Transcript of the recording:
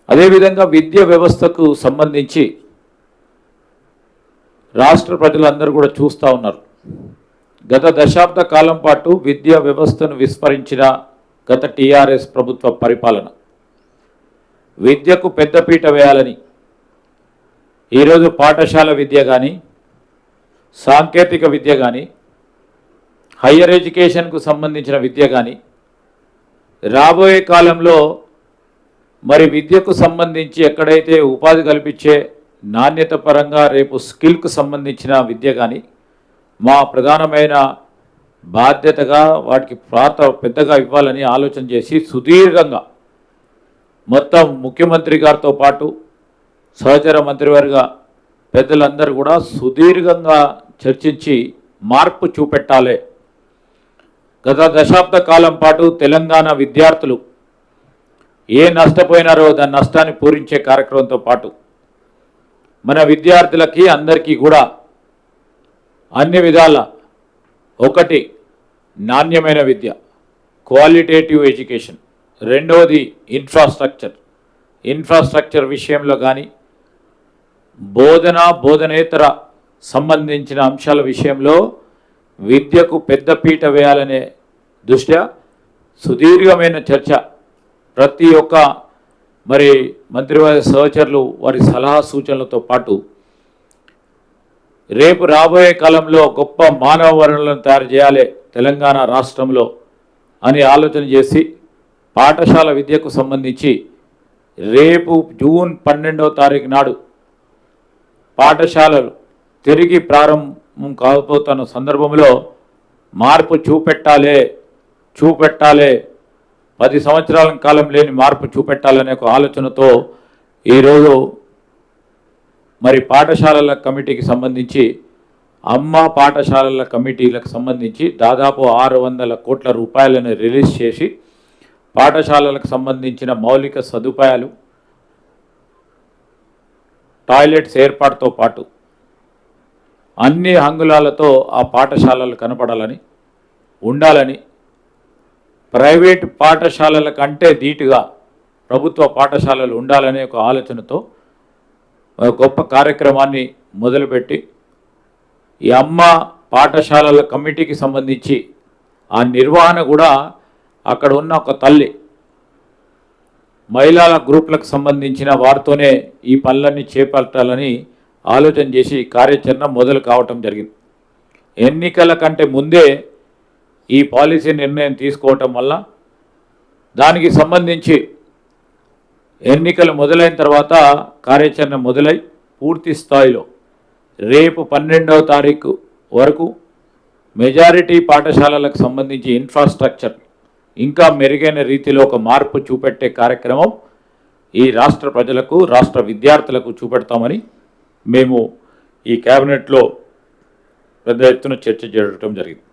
అదేవిధంగా విద్యా వ్యవస్థకు సంబంధించి రాష్ట్ర ప్రజలందరూ కూడా చూస్తూ ఉన్నారు. గత దశాబ్ద కాలం పాటు విద్యా వ్యవస్థను విస్మరించిన గత టీఆర్ఎస్ ప్రభుత్వ పరిపాలన విద్యకు పెద్దపీట వేయాలని ఈరోజు పాఠశాల విద్య కానీ సాంకేతిక విద్య కానీ హయ్యర్ ఎడ్యుకేషన్కు సంబంధించిన విద్య కానీ రాబోయే కాలంలో మరి విద్యకు సంబంధించి ఎక్కడైతే ఉపాధి కల్పించే నాణ్యత పరంగా రేపు స్కిల్కు సంబంధించిన విద్య కానీ మా ప్రధానమైన బాధ్యతగా వాటికి పెద్దగా ఇవ్వాలని ఆలోచన చేసి సుదీర్ఘంగా మొత్తం ముఖ్యమంత్రి గారితో పాటు సహచర మంత్రివర్గ పెద్దలందరూ కూడా సుదీర్ఘంగా చర్చించి మార్పు చూపెట్టాలి. గత దశాబ్ద కాలం పాటు తెలంగాణ విద్యార్థులు ఏ నష్టపోయినారో దాని నష్టాన్ని పూరించే కార్యక్రమంతో పాటు మన విద్యార్థులకి అందరికీ కూడా అన్ని విధాల ఒకటి నాణ్యమైన విద్య, క్వాలిటేటివ్ ఎడ్యుకేషన్, రెండవది ఇన్ఫ్రాస్ట్రక్చర్ విషయంలో కానీ బోధనేతర సంబంధించిన అంశాల విషయంలో విద్యకు పెద్దపీట వేయాలనే దృష్ట్యా సుదీర్ఘమైన చర్చ ప్రతి ఒక్క మరి మంత్రివర్గ సహచరులు వారి సలహా సూచనలతో పాటు రేపు రాబోయే కాలంలో గొప్ప మానవ వనరులను తయారు చేయాలి తెలంగాణ రాష్ట్రంలో అని ఆలోచన చేసి పాఠశాల విద్యకు సంబంధించి రేపు జూన్ 12వ తారీఖు నాడు పాఠశాలలు తిరిగి ప్రారంభం కాబోతున్న సందర్భంలో మార్పు చూపెట్టాలి 10 సంవత్సరాల కాలం లేని మార్పు చూపెట్టాలనే ఒక ఆలోచనతో ఈరోజు మరి పాఠశాలల కమిటీకి సంబంధించి అమ్మ పాఠశాలల కమిటీలకు సంబంధించి దాదాపు 600 కోట్ల రూపాయలను రిలీజ్ చేసి పాఠశాలలకు సంబంధించిన మౌలిక సదుపాయాలు, టాయిలెట్స్ ఏర్పాటుతో పాటు అన్ని హంగులాలతో ఆ పాఠశాలలు కనపడాలని ఉండాలని, ప్రైవేట్ పాఠశాలల కంటే ధీటుగా ప్రభుత్వ పాఠశాలలు ఉండాలనే ఒక ఆలోచనతో గొప్ప కార్యక్రమాన్ని మొదలుపెట్టి ఈ అమ్మ పాఠశాలల కమిటీకి సంబంధించి ఆ నిర్వహణ కూడా అక్కడ ఉన్న ఒక తల్లి మహిళల గ్రూపులకు సంబంధించిన వారితోనే ఈ పనులన్నీ చేపట్టాలని ఆలోచన చేసి కార్యాచరణ మొదలు కావటం జరిగింది. ఎన్నికల కంటే ముందే ఈ పాలసీ నిర్ణయం తీసుకోవటం వల్ల దానికి సంబంధించి ఎన్నికలు మొదలైన తర్వాత కార్యాచరణ మొదలై పూర్తి స్థాయిలో రేపు 12వ తారీఖు వరకు మెజారిటీ పాఠశాలలకు సంబంధించి ఇన్ఫ్రాస్ట్రక్చర్ ఇంకా మెరుగైన రీతిలో ఒక మార్పు చూపెట్టే కార్యక్రమం ఈ రాష్ట్ర ప్రజలకు, రాష్ట్ర విద్యార్థులకు చూపెడతామని మేము ఈ కేబినెట్లో పెద్ద ఎత్తున చర్చ జరగడం జరిగింది.